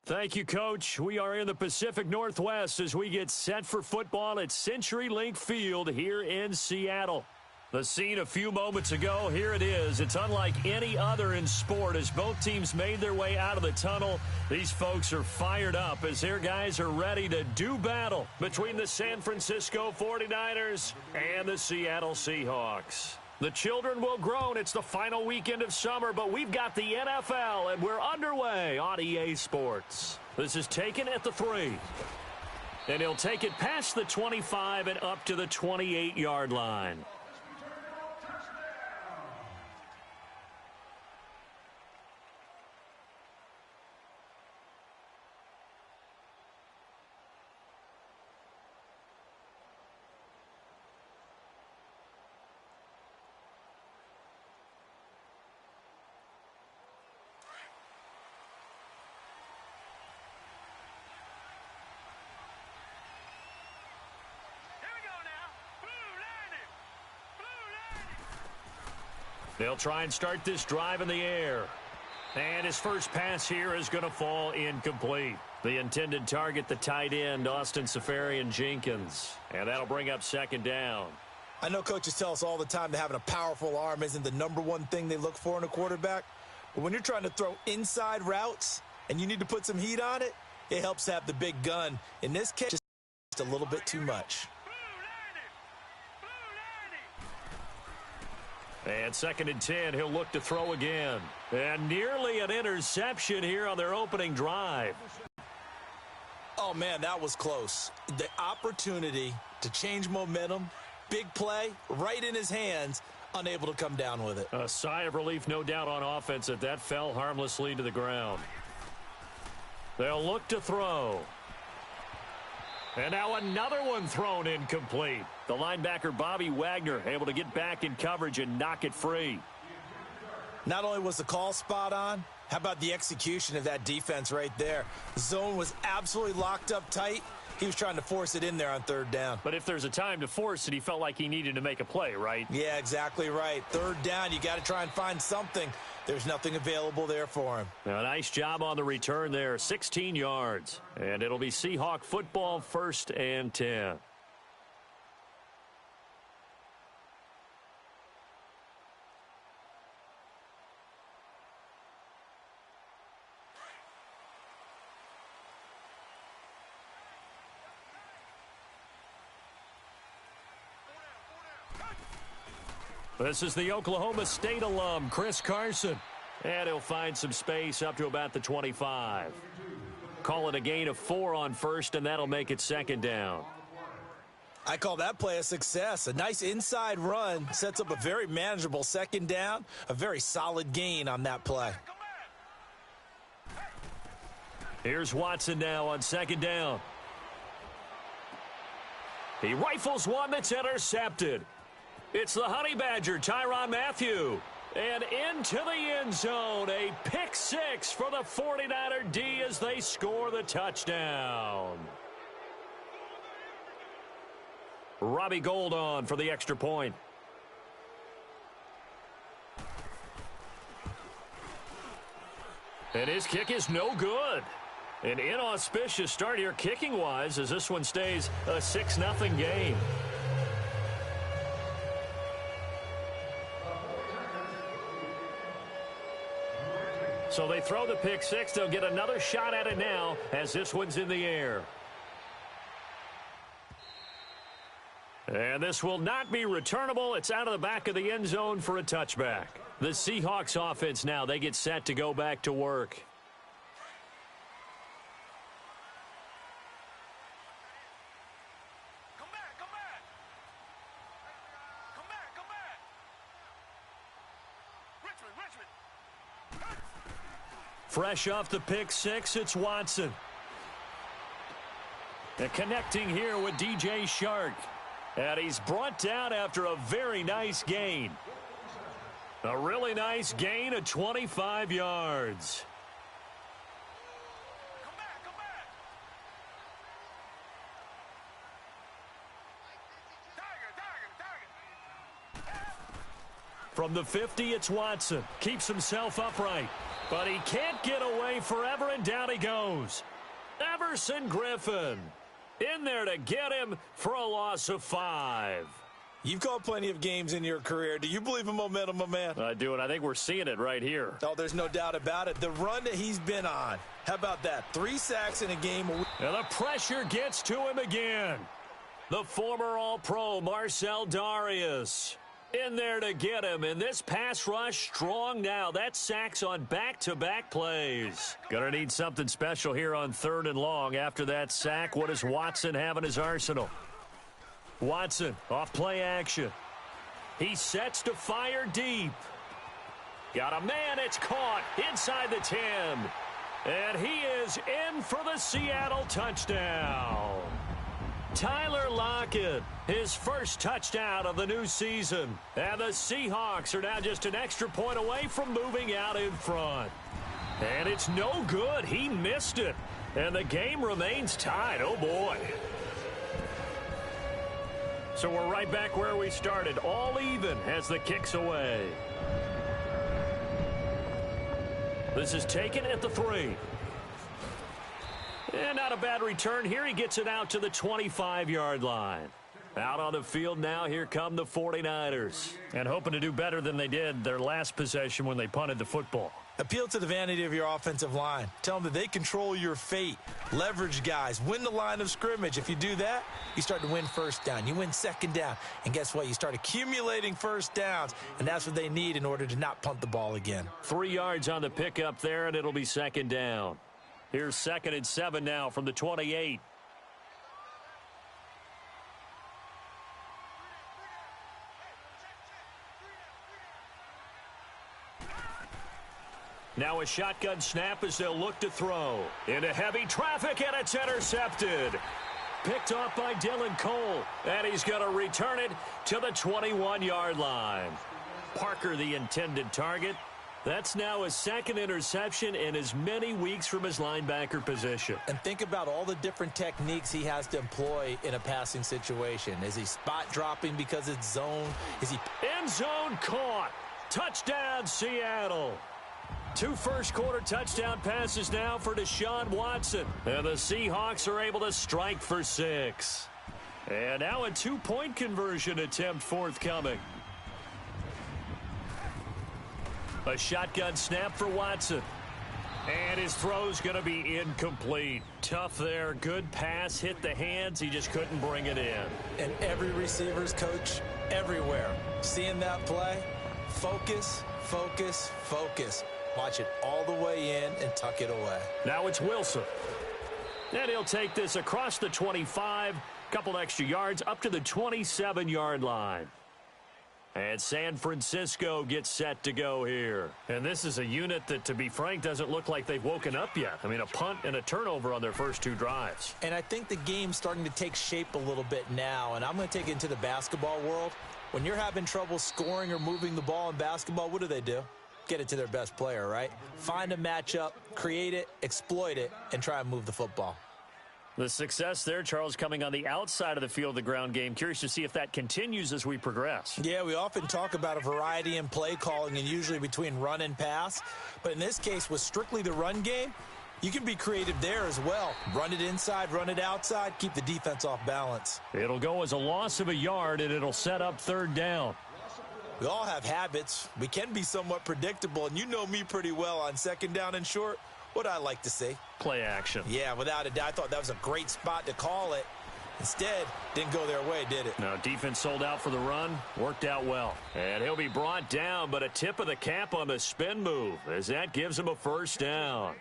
Thank you, Coach. We are in the Pacific Northwest as we get set for football at CenturyLink Field here in Seattle. The scene a few moments ago, here it is. It's unlike any other in sport as both teams made their way out of the tunnel. These folks are fired up as their guys are ready to do battle between the San Francisco 49ers and the Seattle Seahawks. The children will groan. It's the final weekend of summer, but we've got the NFL, and we're underway on EA Sports. This is taken at the 3. And he'll take it past the 25 and up to the 28-yard line. They'll try and start this drive in the air. And his first pass here is going to fall incomplete. The intended target, the tight end, Austin Seferian-Jenkins. And that'll bring up second down. I know coaches tell us all the time that having a powerful arm isn't the number one thing they look for in a quarterback. But when you're trying to throw inside routes and you need to put some heat on it, it helps to have the big gun. In this case, just a little bit too much. And 2nd and 10, he'll look to throw again. And nearly an interception here on their opening drive. Oh, man, that was close. The opportunity to change momentum, big play, right in his hands, unable to come down with it. A sigh of relief, no doubt, on offense that fell harmlessly to the ground. They'll look to throw. And now another one thrown incomplete. The linebacker, Bobby Wagner, able to get back in coverage and knock it free. Not only was the call spot on, how about the execution of that defense right there? The zone was absolutely locked up tight. He was trying to force it in there on 3rd down. But if there's a time to force it, he felt like he needed to make a play, right? Yeah, exactly right. 3rd down, you got to try and find something. There's nothing available there for him. Now, nice job on the return there, 16 yards. And it'll be Seahawk football, 1st and 10. This is the Oklahoma State alum, Chris Carson. And he'll find some space up to about the 25. Call it a gain of 4 on 1st, and that'll make it 2nd down. I call that play a success. A nice inside run sets up a very manageable 2nd down. A very solid gain on that play. Here's Watson now on 2nd down. He rifles one that's intercepted. It's the Honey Badger, Tyrann Mathieu. And into the end zone, a pick 6 for the 49er D as they score the touchdown. Robbie Gould on for the extra point. And his kick is no good. An inauspicious start here kicking-wise as this one stays a 6-0 game. So they throw the pick 6. They'll get another shot at it now as this one's in the air. And this will not be returnable. It's out of the back of the end zone for a touchback. The Seahawks offense now, they get set to go back to work. Fresh off the pick 6, it's Watson. And connecting here with DJ Shark. And he's brought down after a very nice gain. A really nice gain of 25 yards. From the 50, it's Watson. Keeps himself upright. But he can't get away forever, and down he goes. Everson Griffin in there to get him for a loss of 5. You've called plenty of games in your career. Do you believe in momentum, my man? I do, and I think we're seeing it right here. Oh, there's no doubt about it. The run that he's been on. How about that? 3 sacks in a game. And the pressure gets to him again. The former All-Pro Marcel Darius in there to get him. And this pass rush strong now. That sacks on back-to-back plays. Gonna need something special here on 3rd and long. After that sack, what does Watson have in his arsenal? Watson off play action. He sets to fire deep. Got a man, it's caught inside the 10. And he is in for the Seattle touchdown. Tyler Lockett, his first touchdown of the new season. And the Seahawks are now just an extra point away from moving out in front. And it's no good. He missed it. And the game remains tied. Oh, boy. So we're right back where we started. All even as the kick's away. This is taken at the 3. And not a bad return here. He gets it out to the 25-yard line. Out on the field now, here come the 49ers. And hoping to do better than they did their last possession when they punted the football. Appeal to the vanity of your offensive line. Tell them that they control your fate. Leverage guys. Win the line of scrimmage. If you do that, you start to win first down. You win second down. And guess what? You start accumulating first downs. And that's what they need in order to not punt the ball again. 3 yards on the pickup there, and it'll be second down. Here's 2nd and 7 now from the 28. Now a shotgun snap as they'll look to throw. Into heavy traffic, and it's intercepted. Picked off by Dylan Cole, and he's going to return it to the 21-yard line. Parker, the intended target. That's now his 2nd interception in as many weeks from his linebacker position. And think about all the different techniques he has to employ in a passing situation. Is he spot dropping because it's zone? Is he end zone caught? Touchdown, Seattle. 2 first-quarter touchdown passes now for Deshaun Watson. And the Seahawks are able to strike for 6. And now a 2-point conversion attempt forthcoming. A shotgun snap for Watson. And his throw's going to be incomplete. Tough there. Good pass. Hit the hands. He just couldn't bring it in. And every receiver's coach everywhere. Seeing that play, focus, focus, focus. Watch it all the way in and tuck it away. Now it's Wilson. And he'll take this across the 25. Couple extra yards up to the 27-yard line. And San Francisco gets set to go here. And this is a unit that, to be frank, doesn't look like they've woken up yet. I mean, a punt and a turnover on their first 2 drives. And I think the game's starting to take shape a little bit now. And I'm going to take it into the basketball world. When you're having trouble scoring or moving the ball in basketball, what do? Get it to their best player, right? Find a matchup, create it, exploit it, and try and move the football. The success there, Charles, coming on the outside of the field, the ground game. Curious to see if that continues as we progress. Yeah, we often talk about a variety in play calling and usually between run and pass. But in this case, with strictly the run game, you can be creative there as well. Run it inside, run it outside, keep the defense off balance. It'll go as a loss of a yard, and it'll set up 3rd down. We all have habits. We can be somewhat predictable, and you know me pretty well on 2nd down and short. What I like to see. Play action. Yeah, without a doubt. I thought that was a great spot to call it. Instead, didn't go their way, did it? No, defense sold out for the run. Worked out well. And he'll be brought down, but a tip of the cap on the spin move as that gives him a 1st down.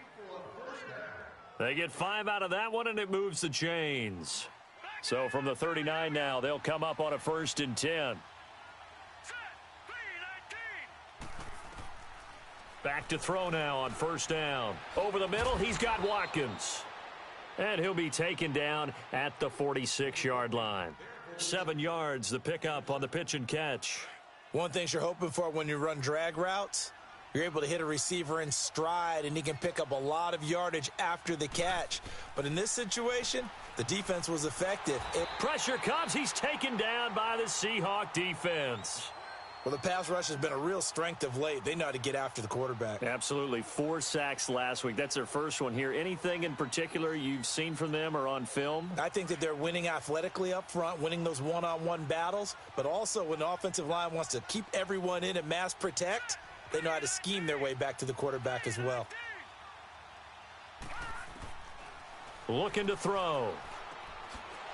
They get 5 out of that one, and it moves the chains. So from the 39 now, they'll come up on a 1st and 10. Back to throw now on 1st down. Over the middle, he's got Watkins. And he'll be taken down at the 46-yard line. 7 yards, the pickup on the pitch and catch. One thing you're hoping for when you run drag routes, you're able to hit a receiver in stride, and he can pick up a lot of yardage after the catch. But in this situation, the defense was effective. Pressure comes. He's taken down by the Seahawk defense. Well, the pass rush has been a real strength of late. They know how to get after the quarterback. Absolutely. 4 sacks last week. That's their first one here. Anything in particular you've seen from them or on film? I think that they're winning athletically up front, winning those one-on-one battles, but also when the offensive line wants to keep everyone in and mass protect, they know how to scheme their way back to the quarterback as well. Looking to throw.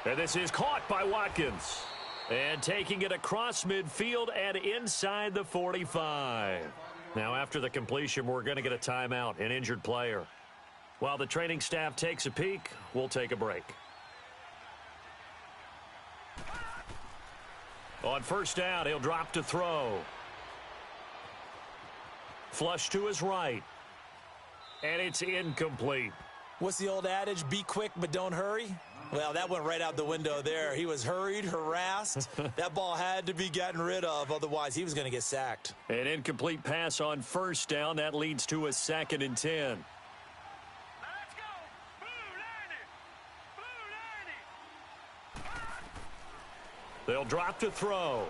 And this is caught by Watkins. And taking it across midfield and inside the 45. Now after the completion, we're going to get a timeout, an injured player. While the training staff takes a peek, we'll take a break. On first down, he'll drop to throw. Flush to his right. And it's incomplete. What's the old adage? Be quick, but don't hurry? Well, that went right out the window there. He was hurried, harassed. That ball had to be gotten rid of, otherwise he was going to get sacked. An incomplete pass on first down. That leads to a 2nd and 10. Let's go. Blue They'll drop to throw.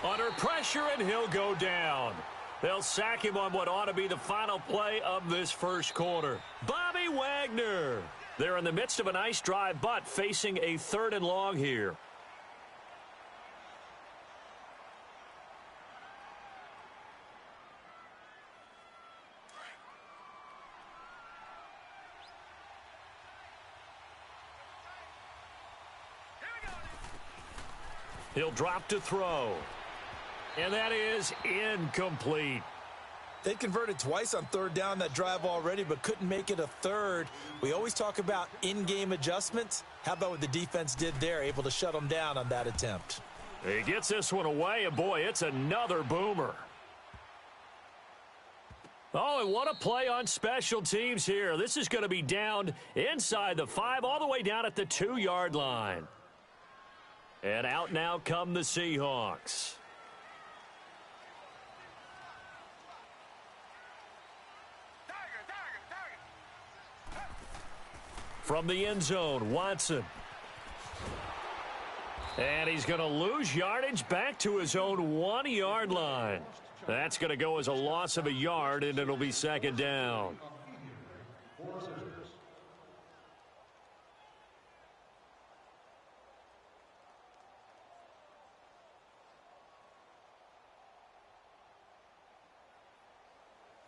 Under pressure, and he'll go down. They'll sack him on what ought to be the final play of this first quarter. Bobby Wagner. They're in the midst of a nice drive, but facing a 3rd and long here. He'll drop to throw. And that is incomplete. They converted twice on 3rd down that drive already, but couldn't make it a 3rd. We always talk about in-game adjustments. How about what the defense did there, able to shut them down on that attempt? He gets this one away, and boy, it's another boomer. Oh, and what a play on special teams here. This is going to be down inside the 5, all the way down at the 2-yard line. And out now come the Seahawks. From the end zone, Watson. And he's going to lose yardage back to his own 1-yard line. That's going to go as a loss of a yard, and it'll be 2nd down.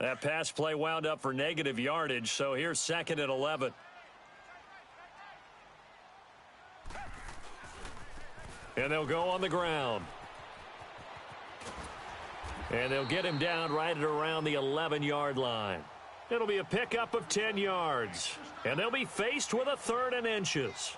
That pass play wound up for negative yardage, so here's 2nd and 11. And they'll go on the ground. And they'll get him down right at around the 11-yard line. It'll be a pickup of 10 yards. And they'll be faced with a 3rd and inches.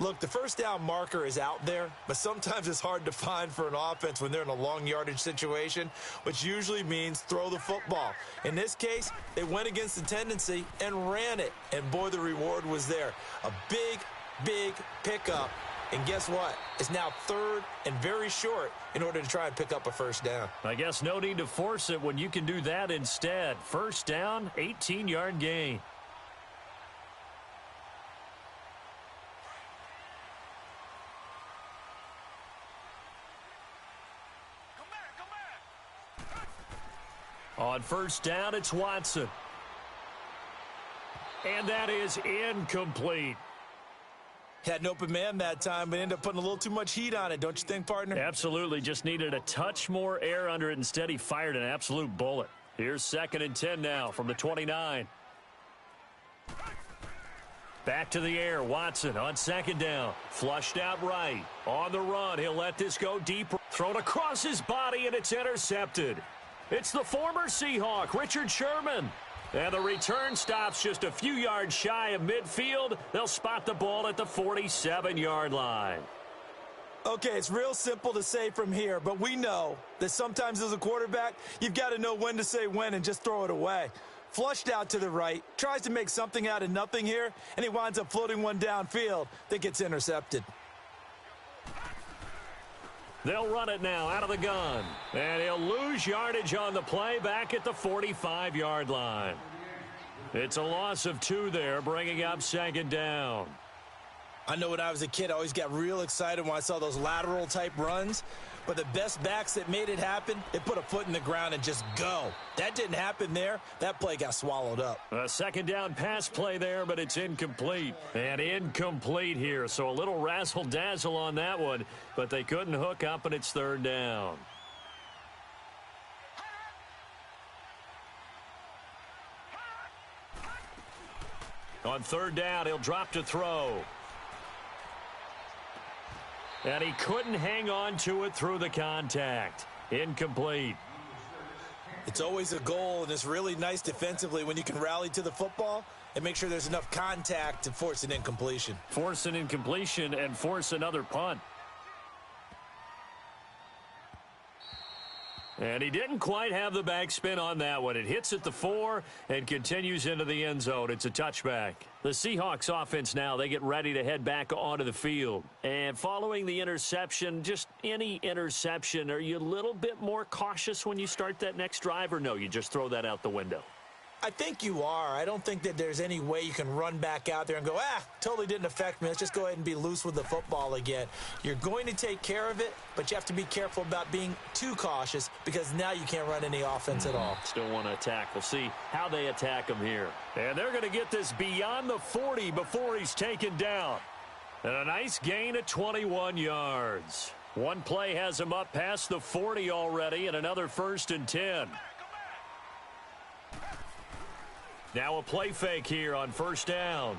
Look, the first down marker is out there, but sometimes it's hard to find for an offense when they're in a long yardage situation, which usually means throw the football. In this case, they went against the tendency and ran it. And boy, the reward was there. A big, big pickup. And guess what? It's now 3rd and very short in order to try and pick up a first down. I guess no need to force it when you can do that instead. First down, 18-yard gain. On first down, it's Watson. And that is incomplete. Had an open man that time, but ended up putting a little too much heat on it, don't you think, partner? Absolutely. Just needed a touch more air under it. Instead, he fired an absolute bullet. Here's 2nd and 10 now from the 29. Back to the air. Watson on 2nd down. Flushed out right. On the run. He'll let this go deep. Thrown across his body, and it's intercepted. It's the former Seahawk, Richard Sherman. And the return stops just a few yards shy of midfield. They'll spot the ball at the 47-yard line. Okay, it's real simple to say from here, but we know that sometimes as a quarterback, you've got to know when to say when and just throw it away. Flushed out to the right, tries to make something out of nothing here, and he winds up floating one downfield that gets intercepted. They'll run it now out of the gun. And he'll lose yardage on the play back at the 45-yard line. It's a loss of 2 there, bringing up 2nd down. I know when I was a kid, I always got real excited when I saw those lateral-type runs. But the best backs that made it happen, they put a foot in the ground and just go. That didn't happen there. That play got swallowed up. A second down pass play there, but it's incomplete. And incomplete here, so a little razzle-dazzle on that one, but they couldn't hook up, and it's third down. On third down, he'll drop to throw. And he couldn't hang on to it through the contact. Incomplete. It's always a goal, and it's really nice defensively when you can rally to the football and make sure there's enough contact to force an incompletion. Force an incompletion and force another punt. And he didn't quite have the backspin on that one. It hits at the 4 and continues into the end zone. It's a touchback. The Seahawks offense now, they get ready to head back onto the field. And following the interception, just any interception, are you a little bit more cautious when you start that next drive, or no, you just throw that out the window? I think you are. I don't think that there's any way you can run back out there and go, totally didn't affect me. Let's just go ahead and be loose with the football again. You're going to take care of it, but you have to be careful about being too cautious because now you can't run any offense at all. Still want to attack. We'll see how they attack him here. And they're going to get this beyond the 40 before he's taken down. And a nice gain of 21 yards. One play has him up past the 40 already, and another 1st and 10. Now a play fake here on first down.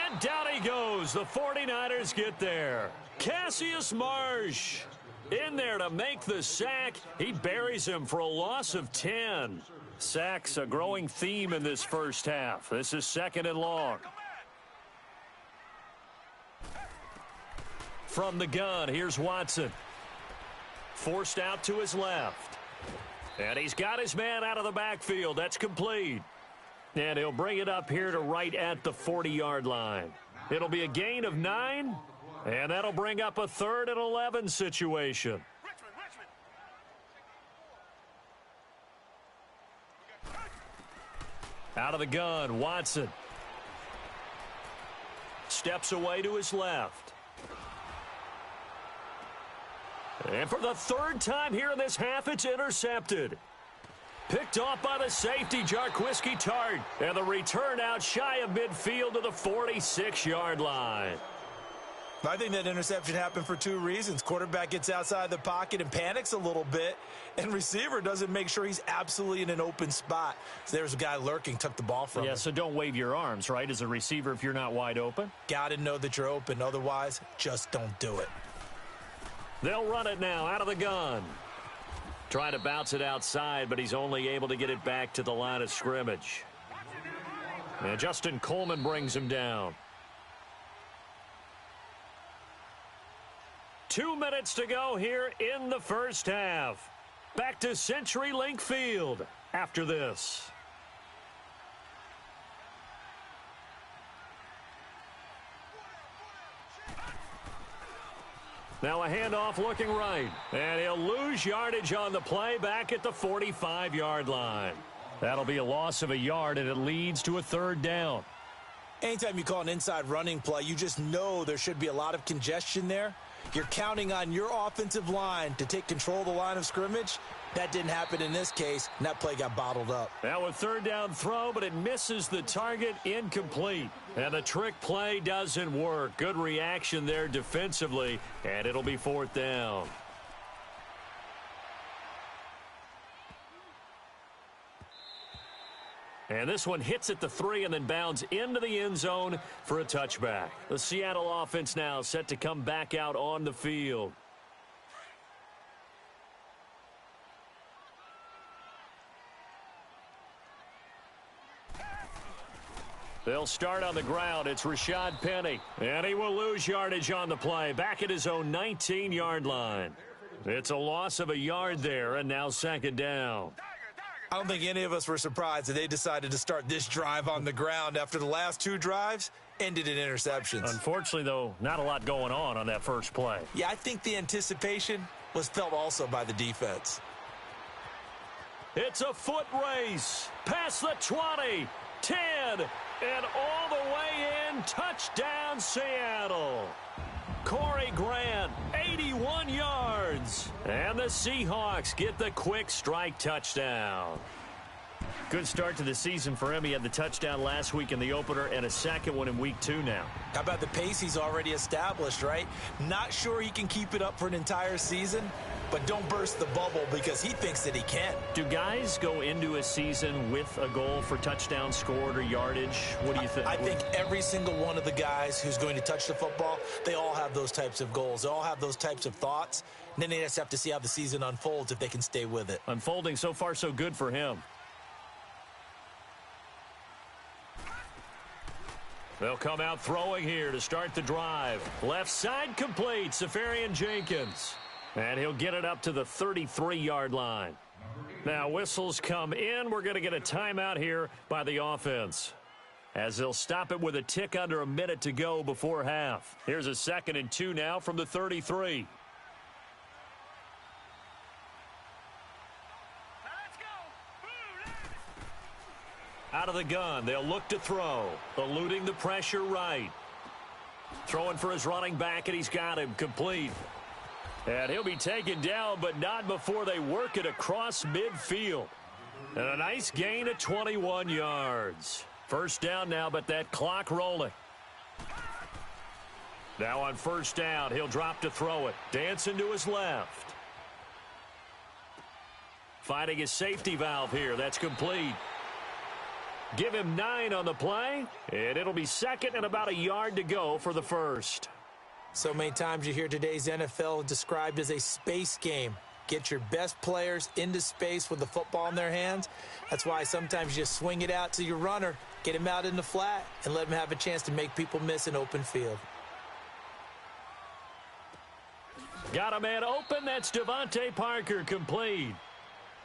And down he goes. The 49ers get there. Cassius Marsh in there to make the sack. He buries him for a loss of 10. Sacks a growing theme in this first half. This is 2nd and long. From the gun, here's Watson. Forced out to his left. And he's got his man out of the backfield. That's complete. And he'll bring it up here to right at the 40-yard line. It'll be a gain of 9, and that'll bring up a 3rd and 11 situation. Out of the gun, Watson. Steps away to his left. And for the 3rd time here in this half, it's intercepted. Picked off by the safety, Jarquiski Tart. And the return out shy of midfield to the 46-yard line. I think that interception happened for 2 reasons. Quarterback gets outside the pocket and panics a little bit, and receiver doesn't make sure he's absolutely in an open spot. So there's a guy lurking, took the ball from him. Yeah, so don't wave your arms, right, as a receiver if you're not wide open? Got to know that you're open. Otherwise, just don't do it. They'll run it now out of the gun. Trying to bounce it outside, but he's only able to get it back to the line of scrimmage. And Justin Coleman brings him down. 2 minutes to go here in the first half. Back to CenturyLink Field after this. Now a handoff looking right. And he'll lose yardage on the play back at the 45-yard line. That'll be a loss of a yard, and it leads to a 3rd down. Anytime you call an inside running play, you just know there should be a lot of congestion there. You're counting on your offensive line to take control of the line of scrimmage. That didn't happen in this case, and that play got bottled up. Now a 3rd down throw, but it misses the target, incomplete. And the trick play doesn't work. Good reaction there defensively, and it'll be 4th down. And this one hits at the 3 and then bounds into the end zone for a touchback. The Seattle offense now set to come back out on the field. They'll start on the ground. It's Rashad Penny. And he will lose yardage on the play. Back at his own 19-yard line. It's a loss of a yard there, and now 2nd down. I don't think any of us were surprised that they decided to start this drive on the ground after the last 2 drives ended in interceptions. Unfortunately, though, not a lot going on that first play. Yeah, I think the anticipation was felt also by the defense. It's a foot race. Past the 20, 10, and all the way in. Touchdown, Seattle. Corey Grant, 81 yards. And the Seahawks get the quick strike touchdown. Good start to the season for him. He had the touchdown last week in the opener and a second one in week 2 now. How about the pace he's already established, right? Not sure he can keep it up for an entire season, but don't burst the bubble because he thinks that he can. Do guys go into a season with a goal for touchdown scored or yardage? What do you think? I think every single one of the guys who's going to touch the football, they all have those types of goals. They all have those types of thoughts. And then they just have to see how the season unfolds if they can stay with it. Unfolding so far so good for him. They'll come out throwing here to start the drive. Left side complete, Safarian Jenkins. And he'll get it up to the 33-yard line. Now whistles come in. We're going to get a timeout here by the offense, as they'll stop it with a tick under a minute to go before half. Here's a 2nd and 2 now from the 33. Out of the gun, they'll look to throw. Eluding the pressure right. Throwing for his running back, and he's got him complete. And he'll be taken down, but not before they work it across midfield. And a nice gain of 21 yards. First down now, but that clock rolling. Now on first down, he'll drop to throw it. Dancing to his left. Finding his safety valve here. That's complete. Give him 9 on the play, and it'll be 2nd and about a yard to go for the first. So many times you hear today's NFL described as a space game. Get your best players into space with the football in their hands. That's why sometimes you just swing it out to your runner, get him out in the flat, and let him have a chance to make people miss an open field. Got a man open. That's Devontae Parker, complete.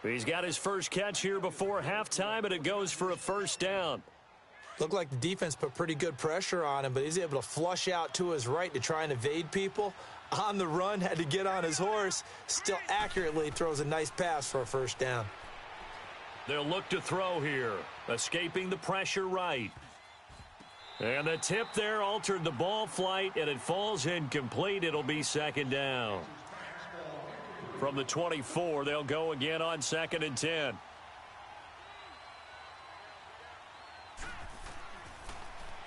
He's got his first catch here before halftime, and it goes for a first down. Looked like the defense put pretty good pressure on him, but he's able to flush out to his right to try and evade people. On the run, had to get on his horse. Still accurately throws a nice pass for a first down. They'll look to throw here. Escaping the pressure right. And the tip there altered the ball flight, and it falls incomplete. It'll be 2nd down. From the 24, they'll go again on 2nd and 10.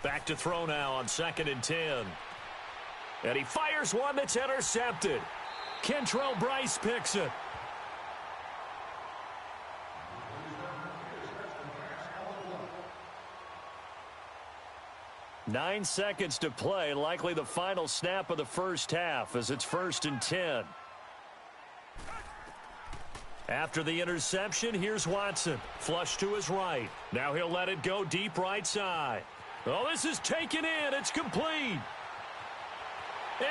Back to throw now on 2nd and 10. And he fires one that's intercepted. Kentrell Bryce picks it. Nine seconds to play, likely the final snap of the first half as it's 1st and 10. After the interception, here's Watson. Flush to his right. Now he'll let it go deep right side. Oh, this is taken in. It's complete.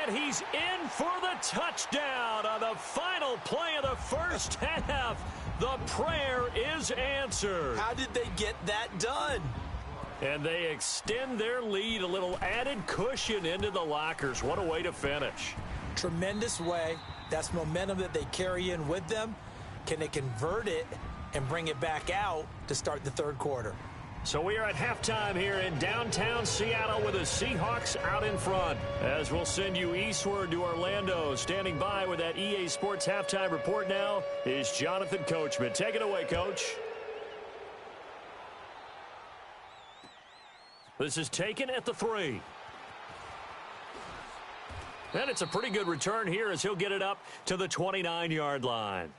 And he's in for the touchdown on the final play of the first half. The prayer is answered. How did they get that done? And they extend their lead, a little added cushion into the lockers. What a way to finish. Tremendous way. That's momentum that they carry in with them. Can they convert it and bring it back out to start the third quarter? So we are at halftime here in downtown Seattle with the Seahawks out in front. As we'll send you eastward to Orlando. Standing by with that EA Sports halftime report now is Jonathan Coachman. Take it away, Coach. This is taken at the 3. And it's a pretty good return here as he'll get it up to the 29-yard line.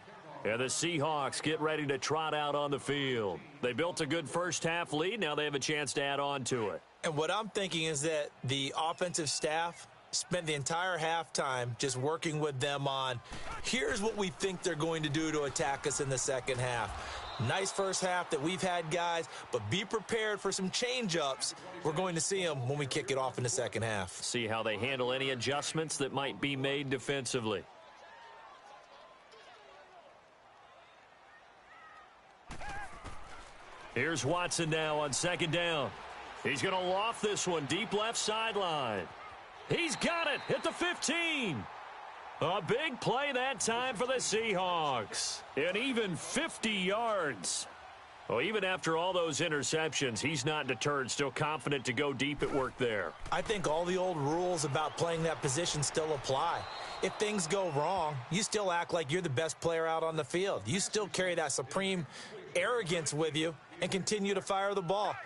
And the Seahawks get ready to trot out on the field. They built a good first half lead. Now they have a chance to add on to it. And what I'm thinking is that the offensive staff spent the entire halftime just working with them on, here's what we think they're going to do to attack us in the second half. Nice first half that we've had, guys, but be prepared for some change-ups. We're going to see them when we kick it off in the second half. See how they handle any adjustments that might be made defensively. Here's Watson now on 2nd down. He's going to loft this one deep left sideline. He's got it at the 15. A big play that time for the Seahawks. And even 50 yards. Well, even after all those interceptions, he's not deterred, still confident to go deep at work there. I think all the old rules about playing that position still apply. If things go wrong, you still act like you're the best player out on the field. You still carry that supreme arrogance with you and continue to fire the ball.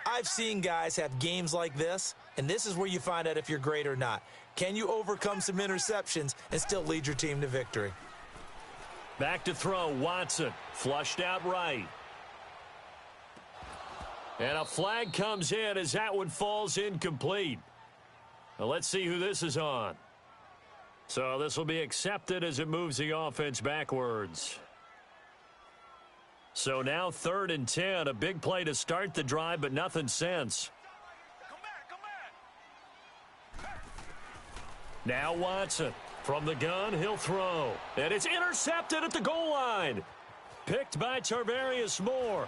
I've seen guys have games like this, and this is where you find out if you're great or not. Can you overcome some interceptions and still lead your team to victory? Back to throw, Watson, flushed out right. And a flag comes in as that one falls incomplete. Now let's see who this is on. So this will be accepted as it moves the offense backwards. So now 3rd and 10, a big play to start the drive, but nothing since. Now Watson from the gun, he'll throw. And it's intercepted at the goal line. Picked by Tarvarius Moore.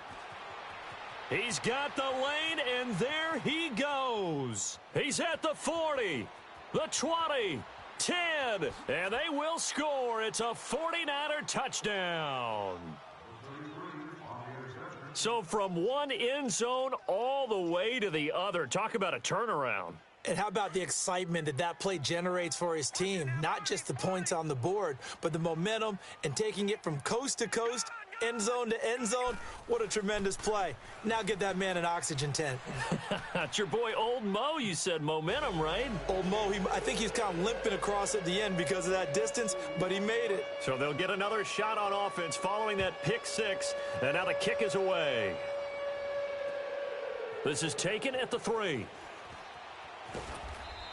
He's got the lane, and there he goes. He's at the 40, the 20, 10, and they will score. It's a 49er touchdown. So from one end zone all the way to the other. Talk about a turnaround. And how about the excitement that that play generates for his team? Not just the points on the board, but the momentum and taking it from coast to coast, end zone to end zone. What a tremendous play. Now get that man an oxygen tent. It's your boy Old Mo. You said momentum, right? Old Mo, I think he's kind of limping across at the end because of that distance, but he made it. So they'll get another shot on offense following that pick six, and now the kick is away. This is taken at the 3.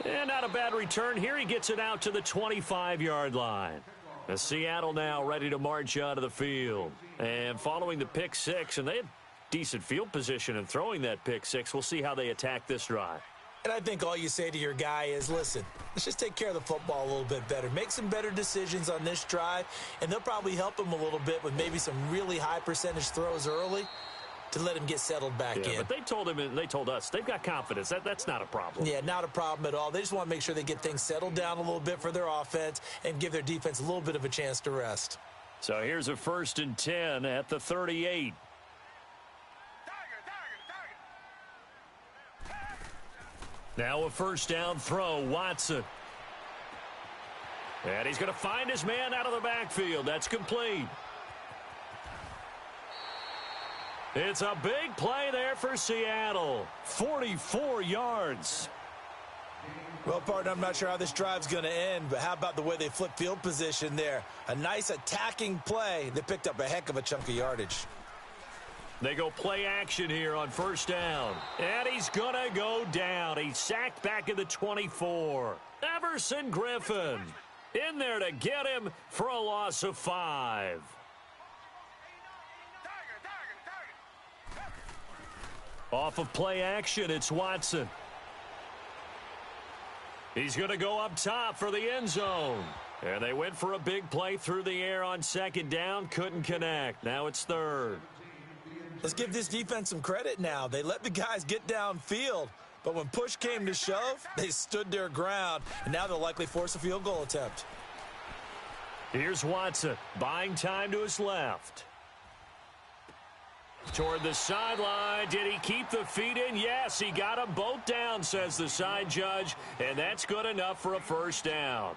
And not a bad return here. He gets it out to the 25-yard line. The Seattle now ready to march out of the field. And following the pick six, and they had decent field position in throwing that pick six. We'll see how they attack this drive. And I think all you say to your guy is, listen, let's just take care of the football a little bit better. Make some better decisions on this drive, and they'll probably help him a little bit with maybe some really high percentage throws early to let him get settled back in. But they told him and they told us they've got confidence. That's not a problem. Yeah, not a problem at all. They just want to make sure they get things settled down a little bit for their offense and give their defense a little bit of a chance to rest. So here's a 1st and 10 at the 38. Now a first down throw, Watson. And he's going to find his man out of the backfield. That's complete. It's a big play there for Seattle. 44 yards. Well, partner, I'm not sure how this drive's going to end, but how about the way they flip field position there? A nice attacking play. They picked up a heck of a chunk of yardage. They go play action here on first down. And he's going to go down. He's sacked back at the 24. Everson Griffin in there to get him for a loss of 5. Off of play action, it's Watson. He's going to go up top for the end zone. And they went for a big play through the air on second down. Couldn't connect. Now it's 3rd. Let's give this defense some credit now. They let the guys get downfield. But when push came to shove, they stood their ground. And now they'll likely force a field goal attempt. Here's Watson, buying time to his left. Toward the sideline. Did he keep the feet in? Yes, he got them both down, says the side judge. And that's good enough for a first down.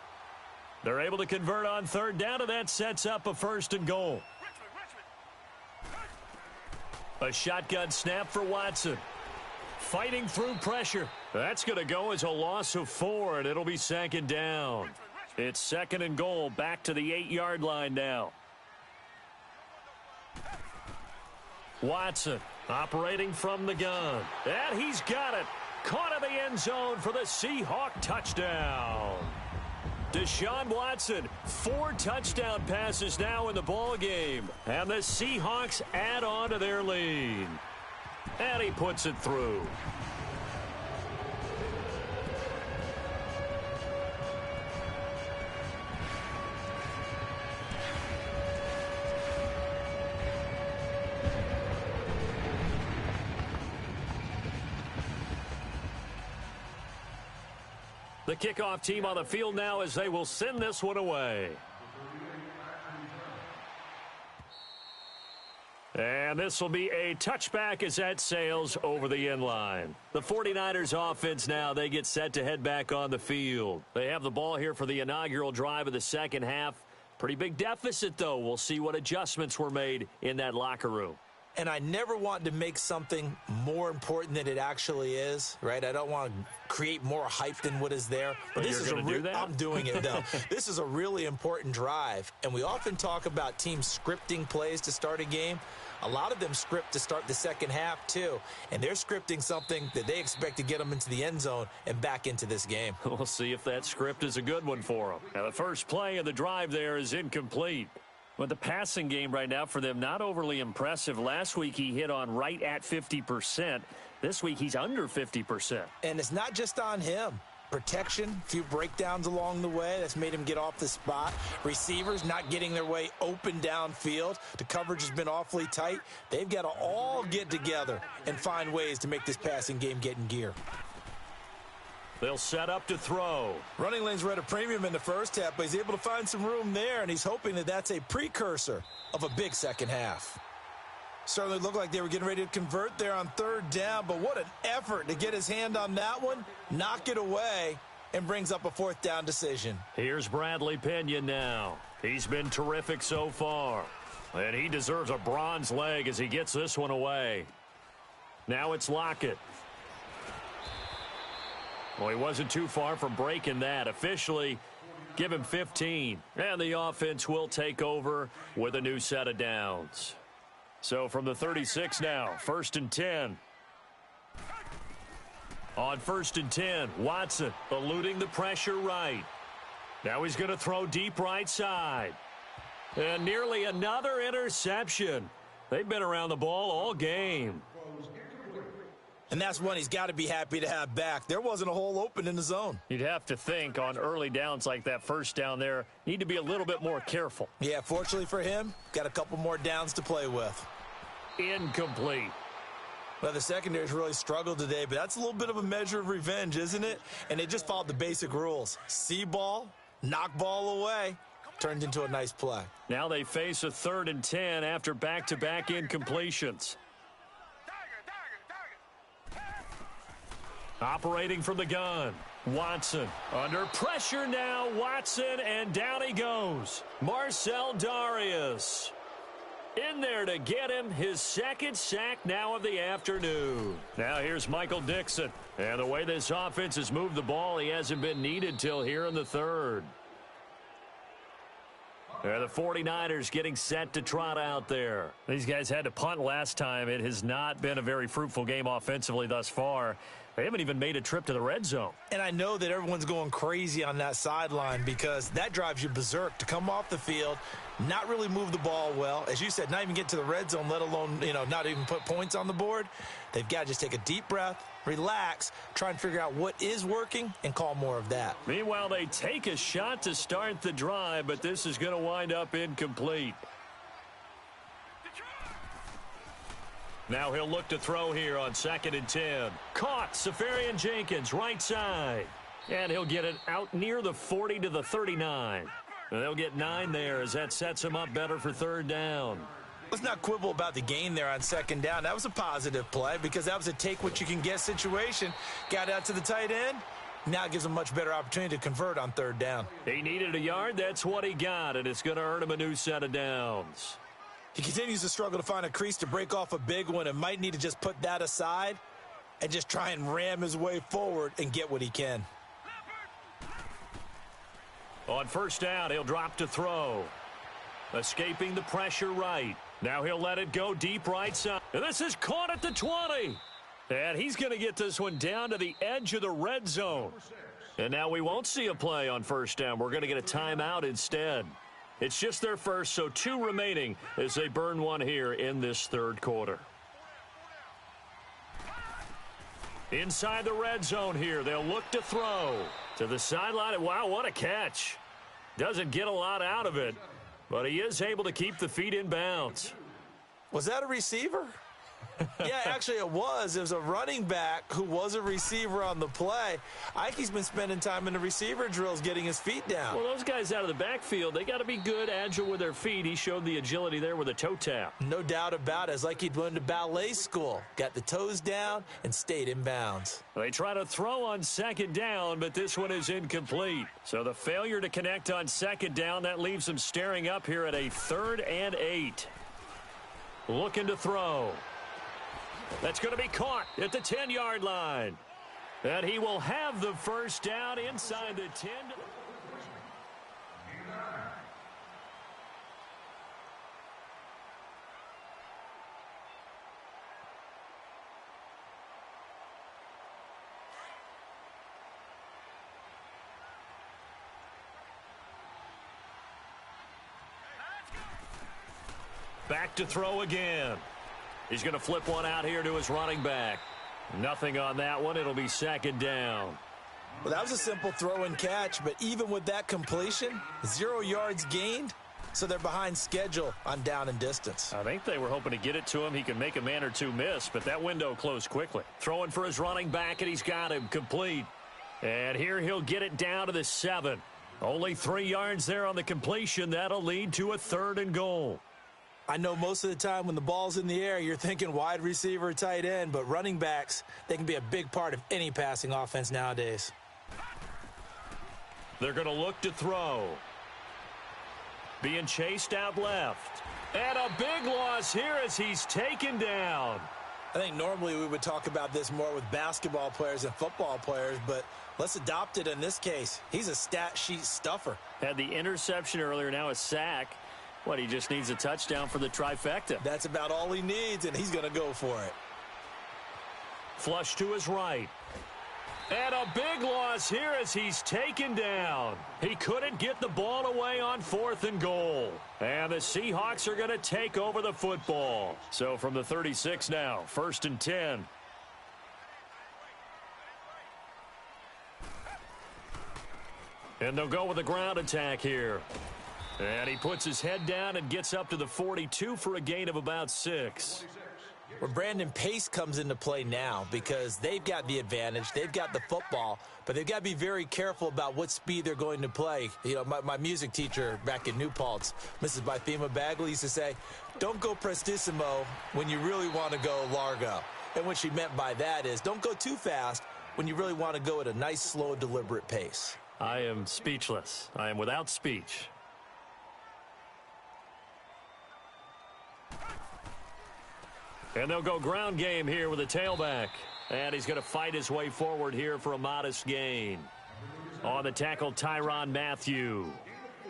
They're able to convert on 3rd down, and that sets up a 1st and goal. A shotgun snap for Watson. Fighting through pressure. That's going to go as a loss of 4, and it'll be 2nd down. It's 2nd and goal, back to the 8-yard line now. Watson operating from the gun. And he's got it. Caught in the end zone for the Seahawk touchdown. Deshaun Watson, 4 touchdown passes now in the ball game. And the Seahawks add on to their lead. And he puts it through. The kickoff team on the field now as they will send this one away. And And this will be a touchback as that sails over the end line. The 49ers offense now, they get set to head back on the field. They have the ball here for the inaugural drive of the second half. Pretty big deficit, though. We'll see what adjustments were made in that locker room. And I never want to make something more important than it actually is, right? I don't want to create more hype than what is there. But this is do that? I'm doing it, though. This is a really important drive. And we often talk about teams scripting plays to start a game. A lot of them script to start the second half, too. And they're scripting something that they expect to get them into the end zone and back into this game. We'll see if that script is a good one for them. Now, the first play of the drive there is incomplete. But the passing game right now for them, not overly impressive. Last week he hit on right at 50%. This week he's under 50%. And it's not just on him. Protection, a few breakdowns along the way. That's made him get off the spot. Receivers not getting their way open downfield. The coverage has been awfully tight. They've got to all get together and find ways to make this passing game get in gear. They'll set up to throw. Running lanes were at a premium in the first half, but he's able to find some room there, and he's hoping that that's a precursor of a big second half. Certainly looked like they were getting ready to convert there on third down, but what an effort to get his hand on that one, knock it away, and brings up a fourth down decision. Here's Bradley Pinion now. He's been terrific so far, and he deserves a bronze leg as he gets this one away. Now it's Lockett. Well, he wasn't too far from breaking that. Officially, give him 15. And the offense will take over with a new set of downs. So from the 36 now, 1st and 10. On 1st and 10, Watson eluding the pressure right. Now he's going to throw deep right side. And nearly another interception. They've been around the ball all game. And that's one he's got to be happy to have back. There wasn't a hole open in the zone. You'd have to think on early downs like that first down there, need to be a little bit more careful. Yeah, fortunately for him, got a couple more downs to play with. Incomplete. Well, the secondary's really struggled today, but that's a little bit of a measure of revenge, isn't it? And they just followed the basic rules. See ball, knock ball away. Turned into a nice play. Now they face a 3rd and 10 after back-to-back incompletions. Operating from the gun, Watson. Under pressure now, Watson, and down he goes. Marcel Darius in there to get him his second sack now of the afternoon. Now here's Michael Dixon. And the way this offense has moved the ball, he hasn't been needed till here in the 3rd. The 49ers getting set to trot out there. These guys had to punt last time. It has not been a very fruitful game offensively thus far. They haven't even made a trip to the red zone. And I know that everyone's going crazy on that sideline because that drives you berserk to come off the field, not really move the ball well. As you said, not even get to the red zone, let alone, not even put points on the board. They've got to just take a deep breath, relax, try and figure out what is working, and call more of that. Meanwhile, they take a shot to start the drive, but this is going to wind up incomplete. Now he'll look to throw here on 2nd and 10. Caught, Safarian Jenkins, right side. And he'll get it out near the 40 to the 39. And they'll get 9 there as that sets him up better for 3rd down. Let's not quibble about the gain there on 2nd down. That was a positive play because that was a take-what-you-can-get situation. Got out to the tight end. Now it gives him a much better opportunity to convert on 3rd down. He needed a yard. That's what he got, and it's going to earn him a new set of downs. He continues to struggle to find a crease to break off a big one and might need to just put that aside and just try and ram his way forward and get what he can. On 1st down, he'll drop to throw. Escaping the pressure right. Now he'll let it go deep right side. And this is caught at the 20. And he's going to get this one down to the edge of the red zone. And now we won't see a play on 1st down. We're going to get a timeout instead. It's just their first, so 2 remaining as they burn one here in this 3rd quarter. Inside the red zone here, they'll look to throw to the sideline. Wow, what a catch. Doesn't get a lot out of it, but he is able to keep the feet in bounds. Was that a receiver? Yeah, actually it was. It was a running back who was a receiver on the play. Ike's been spending time in the receiver drills getting his feet down. Well, those guys out of the backfield, they got to be good, agile with their feet. He showed the agility there with a toe tap. No doubt about it. It's like he'd went to ballet school. Got the toes down and stayed in bounds. They try to throw on second down, but this one is incomplete. So the failure to connect on second down, that leaves them staring up here at a 3rd and 8. Looking to throw. That's going to be caught at the 10-yard line. And he will have the first down inside the 10. Back to throw again. He's going to flip one out here to his running back. Nothing on that one. It'll be second down. Well, that was a simple throw and catch, but even with that completion, 0 yards gained, so they're behind schedule on down and distance. I think they were hoping to get it to him. He can make a man or two miss, but that window closed quickly. Throwing for his running back, and he's got him complete. And here he'll get it down to the 7. Only 3 yards there on the completion. That'll lead to a 3rd and goal. I know most of the time when the ball's in the air, you're thinking wide receiver, tight end, but running backs, they can be a big part of any passing offense nowadays. They're going to look to throw. Being chased out left. And a big loss here as he's taken down. I think normally we would talk about this more with basketball players and football players, but let's adopt it in this case. He's a stat sheet stuffer. Had the interception earlier, now a sack. What, he just needs a touchdown for the trifecta. That's about all he needs, and he's going to go for it. Flush to his right. And a big loss here as he's taken down. He couldn't get the ball away on 4th and goal. And the Seahawks are going to take over the football. So from the 36 now, 1st and 10. And they'll go with a ground attack here. And he puts his head down and gets up to the 42 for a gain of about 6. Well, Brandon, pace comes into play now because they've got the advantage. They've got the football, but they've got to be very careful about what speed they're going to play. You know, my music teacher back in New Paltz, Mrs. Bythema Bagley, used to say, don't go prestissimo when you really want to go largo. And what she meant by that is don't go too fast when you really want to go at a nice, slow, deliberate pace. I am speechless. I am without speech. And they'll go ground game here with a tailback. And he's going to fight his way forward here for a modest gain. On the tackle, Tyrann Mathieu.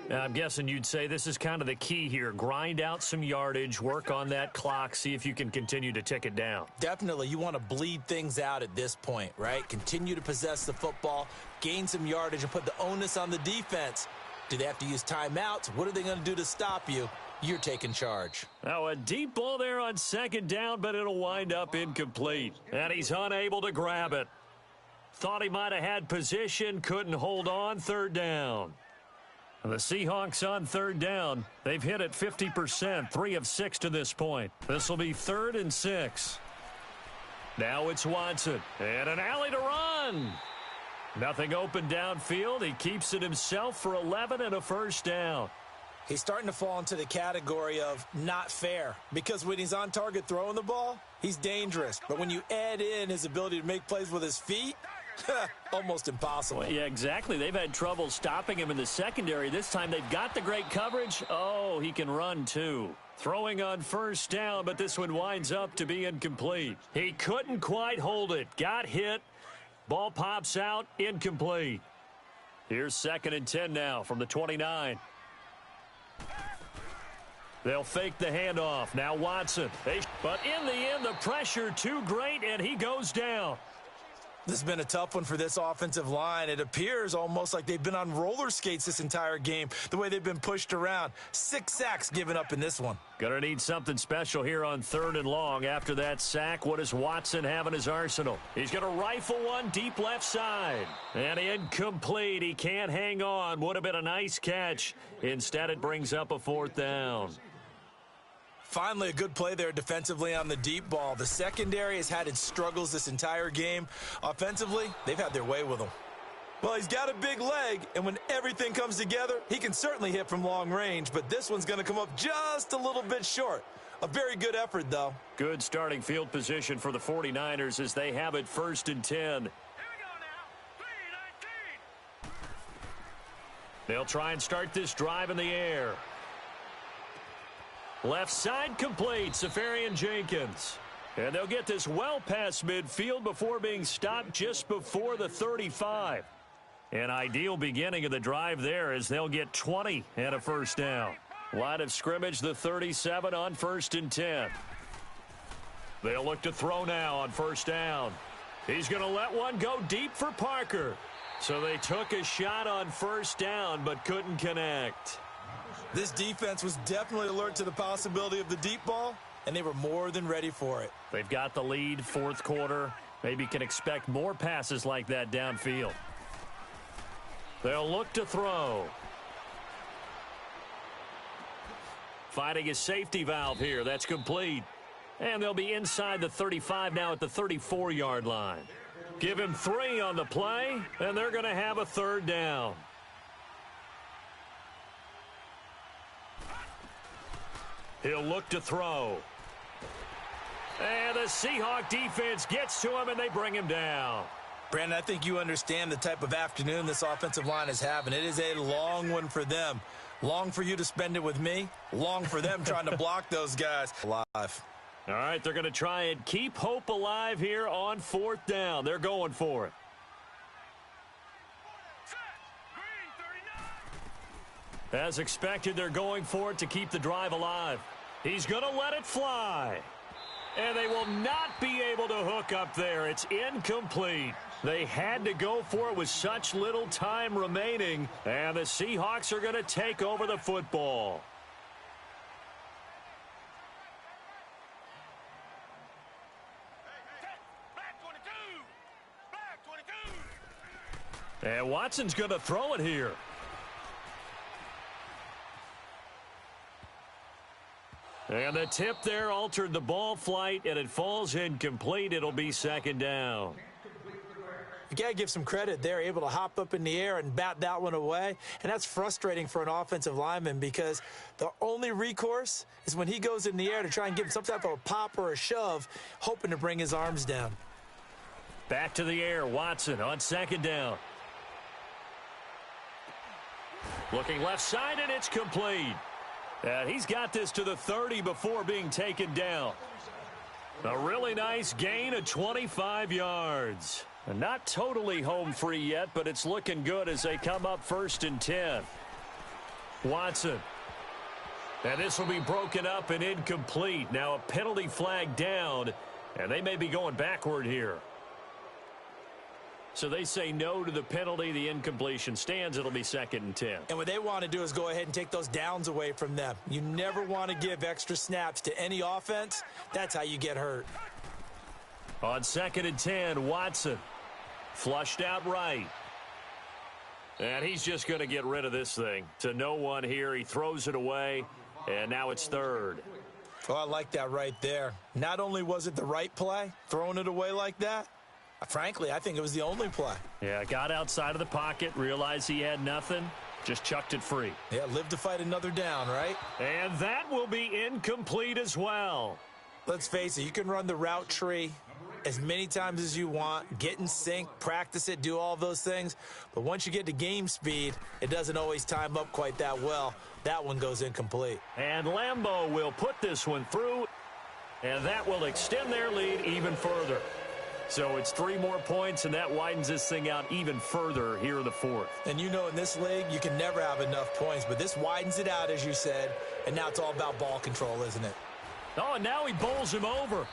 Now, I'm guessing you'd say this is kind of the key here. Grind out some yardage, work on that clock, see if you can continue to tick it down. Definitely. You want to bleed things out at this point, right? Continue to possess the football, gain some yardage, and put the onus on the defense. Do they have to use timeouts? What are they going to do to stop you? You're taking charge. Now, a deep ball there on second down, but it'll wind up incomplete. And he's unable to grab it. Thought he might have had position, couldn't hold on, 3rd down. And the Seahawks on 3rd down, they've hit it 50%, 3 of 6 to this point. This will be 3rd and 6. Now it's Watson, and an alley to run. Nothing open downfield. He keeps it himself for 11 and a first down. He's starting to fall into the category of not fair because when he's on target throwing the ball, he's dangerous. But when you add in his ability to make plays with his feet, almost impossible. Well, yeah, exactly. They've had trouble stopping him in the secondary. This time they've got the great coverage. Oh, he can run too. Throwing on first down, but this one winds up to be incomplete. He couldn't quite hold it. Got hit. Ball pops out. Incomplete. Here's 2nd and 10 now from the 29. They'll fake the handoff. Now Watson. But in the end, the pressure too great, and he goes down. This has been a tough one for this offensive line. It appears almost like they've been on roller skates this entire game, the way they've been pushed around. 6 sacks given up in this one. Gonna need something special here on 3rd and long. After that sack, what does Watson have in his arsenal? He's gonna rifle one deep left side. And incomplete. He can't hang on. Would have been a nice catch. Instead, it brings up a 4th down. Finally, a good play there defensively on the deep ball. The secondary has had its struggles this entire game. Offensively, they've had their way with him. Well, he's got a big leg, and when everything comes together, he can certainly hit from long range, but this one's going to come up just a little bit short. A very good effort, though. Good starting field position for the 49ers as they have it 1st and 10. Here we go now. 3-19. They'll try and start this drive in the air. Left side complete, Safarian Jenkins. And they'll get this well past midfield before being stopped just before the 35. An ideal beginning of the drive there as they'll get 20 and a first down. Line of scrimmage, the 37 on 1st and 10. They'll look to throw now on 1st down. He's going to let one go deep for Parker. So they took a shot on 1st down but couldn't connect. This defense was definitely alert to the possibility of the deep ball, and they were more than ready for it. They've got the lead, 4th quarter. Maybe can expect more passes like that downfield. They'll look to throw. Finding a safety valve here. That's complete. And they'll be inside the 35 now at the 34-yard line. Give him 3 on the play, and they're going to have a 3rd down. He'll look to throw. And the Seahawk defense gets to him, and they bring him down. Brandon, I think you understand the type of afternoon this offensive line is having. It is a long one for them. Long for you to spend it with me. Long for them trying to block those guys alive. All right, they're going to try and keep hope alive here on 4th down. They're going for it. Set. Green 39. As expected, they're going for it to keep the drive alive. He's going to let it fly. And they will not be able to hook up there. It's incomplete. They had to go for it with such little time remaining. And the Seahawks are going to take over the football. Black 22. Black 22. And Watson's going to throw it here. And the tip there altered the ball flight, and it falls incomplete. It'll be 2nd down. You got to give some credit. They're able to hop up in the air and bat that one away. And that's frustrating for an offensive lineman because the only recourse is when he goes in the air to try and give some type of a pop or a shove, hoping to bring his arms down. Back to the air, Watson on 2nd down. Looking left side, and it's complete. And he's got this to the 30 before being taken down. A really nice gain of 25 yards. And not totally home free yet, but it's looking good as they come up 1st and 10. Watson. And this will be broken up and incomplete. Now a penalty flag down, and they may be going backward here. So they say no to the penalty. The incompletion stands. It'll be 2nd and 10. And what they want to do is go ahead and take those downs away from them. You never want to give extra snaps to any offense. That's how you get hurt. On 2nd and 10, Watson. Flushed out right. And he's just going to get rid of this thing. To no one here. He throws it away, and now it's 3rd. Oh, I like that right there. Not only was it the right play, throwing it away like that, frankly, I think it was the only play. Yeah, got outside of the pocket, realized he had nothing, just chucked it free. Yeah, live to fight another down, right? And that will be incomplete as well. Let's face it, you can run the route tree as many times as you want, get in sync, practice it, do all those things. But once you get to game speed, it doesn't always time up quite that well. That one goes incomplete. And Lambeau will put this one through, and that will extend their lead even further. So it's 3 more points, and that widens this thing out even further here in the 4th. And you know in this league, you can never have enough points, but this widens it out, as you said, and now it's all about ball control, isn't it? Oh, and now he bowls him over.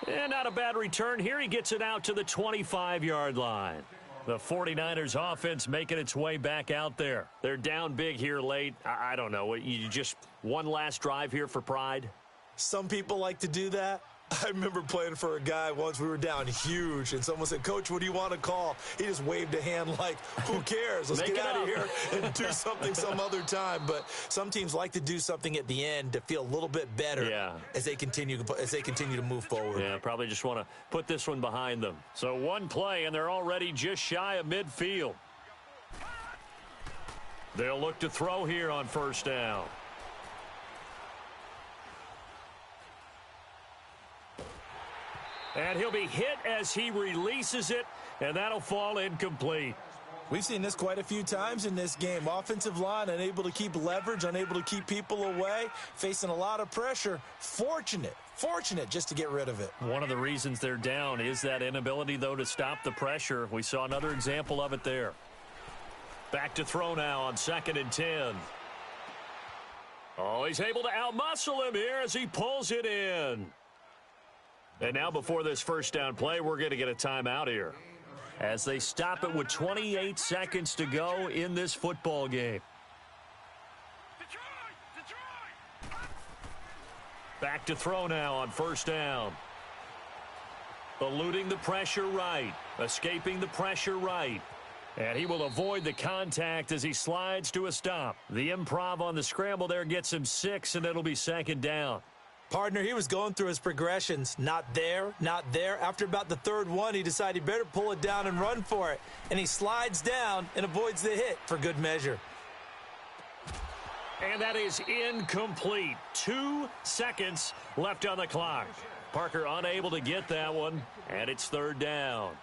And not a bad return here. He gets it out to the 25-yard line. The 49ers offense making its way back out there. They're down big here late. I don't know. You just one last drive here for pride? Some people like to do that. I remember playing for a guy once. We were down huge, and someone said, "Coach, what do you want to call?" He just waved a hand like, "Who cares? Let's get out of here and do something some other time." But some teams like to do something at the end to feel a little bit better as they continue to move forward. Yeah, probably just want to put this one behind them. So one play, and they're already just shy of midfield. They'll look to throw here on first down. And he'll be hit as he releases it, and that'll fall incomplete. We've seen this quite a few times in this game. Offensive line unable to keep leverage, unable to keep people away, facing a lot of pressure. Fortunate just to get rid of it. One of the reasons they're down is that inability, though, to stop the pressure. We saw another example of it there. Back to throw now on 2nd and 10. Oh, he's able to outmuscle him here as he pulls it in. And now before this first down play, we're going to get a timeout here as they stop it with 28 seconds to go in this football game. Back to throw now on first down. Eluding the pressure right. Escaping the pressure right. And he will avoid the contact as he slides to a stop. The improv on the scramble there gets him 6, and it'll be 2nd down. Partner, he was going through his progressions. Not there, not there. After about the 3rd one, he decided he better pull it down and run for it. And he slides down and avoids the hit for good measure. And that is incomplete. 2 seconds left on the clock. Parker unable to get that one, and it's 3rd down.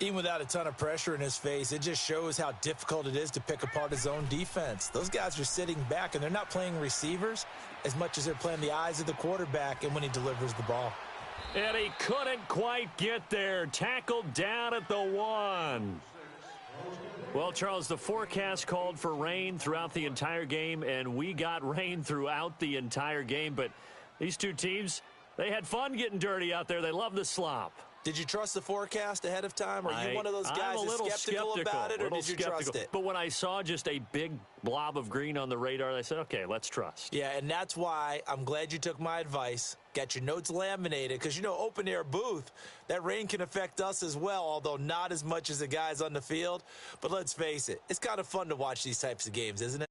Even without a ton of pressure in his face, it just shows how difficult it is to pick apart his own defense. Those guys are sitting back, and they're not playing receivers as much as they're playing the eyes of the quarterback and when he delivers the ball. And he couldn't quite get there. Tackled down at the 1. Well, Charles, the forecast called for rain throughout the entire game, and we got rain throughout the entire game. But these two teams, they had fun getting dirty out there. They love the slop. Did you trust the forecast ahead of time? Are you one of those guys that's skeptical about it, or did you trust it? But when I saw just a big blob of green on the radar, I said, okay, let's trust. Yeah, and that's why I'm glad you took my advice. Got your notes laminated, because, you know, open-air booth, that rain can affect us as well, although not as much as the guys on the field. But let's face it, it's kind of fun to watch these types of games, isn't it?